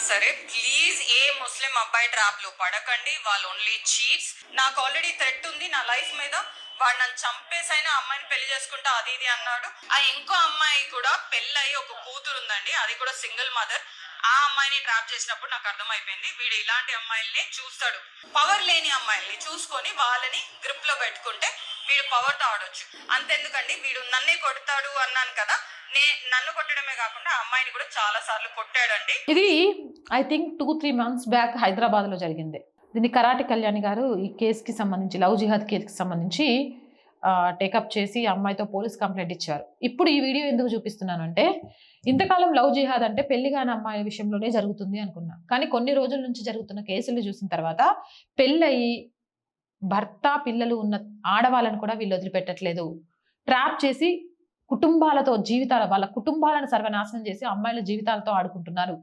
సరే ప్లీజ్ ఏ ముస్లిం అబ్బాయి ట్రాప్ లో పడకండి. వాళ్ళు ఓన్లీ చీట్స్. నాకు ఆల్రెడీ థ్రెట్ ఉంది నా లైఫ్ మీద. వాడు నన్ను చంపేసైనా అమ్మాయిని పెళ్లి చేసుకుంటా అది ఇది అన్నాడు. ఆ ఇంకో అమ్మాయి కూడా పెళ్ళయి ఒక కూతురు ఉందండి, అది కూడా సింగిల్ మదర్. ఆ అమ్మాయిని ట్రాప్ చేసినప్పుడు నాకు అర్థమైపోయింది వీడు ఇలాంటి అమ్మాయిల్ని చూస్తాడు. పవర్ లేని అమ్మాయిల్ని చూసుకొని వాళ్ళని గ్రిప్ లో పెట్టుకుంటే వీడు పవర్ తో ఆడొచ్చు. అంతెందుకండి, వీడు నన్నే కొడతాడు అన్నాను కదా, నన్ను కొట్టడమే కాకుండా ఆ అమ్మాయిని కూడా చాలా సార్లు కొట్టాడండి. ఇది I think 2-3 months back Hyderabad లో జరిగింది. దీన్ని కరాటి కళ్యాణి గారు ఈ కేసుకి సంబంధించి, లవ్ జిహాద్ కేసుకి సంబంధించి టేకప్ చేసి అమ్మాయితో పోలీస్ కంప్లైంట్ ఇచ్చారు. ఇప్పుడు ఈ వీడియో ఎందుకు చూపిస్తున్నాను అంటే, ఇంతకాలం లవ్ జిహాద్ అంటే పెళ్లి కాని అమ్మాయి విషయంలోనే జరుగుతుంది అనుకున్నా. కానీ కొన్ని రోజుల నుంచి జరుగుతున్న కేసులు చూసిన తర్వాత పెళ్ళయి భర్త పిల్లలు ఉన్న ఆడవాళ్ళను కూడా వీళ్ళు వదిలిపెట్టట్లేదు. ట్రాప్ చేసి కుటుంబాలతో వాళ్ళ కుటుంబాలను సర్వనాశనం చేసి అమ్మాయిల జీవితాలతో ఆడుకుంటున్నారు.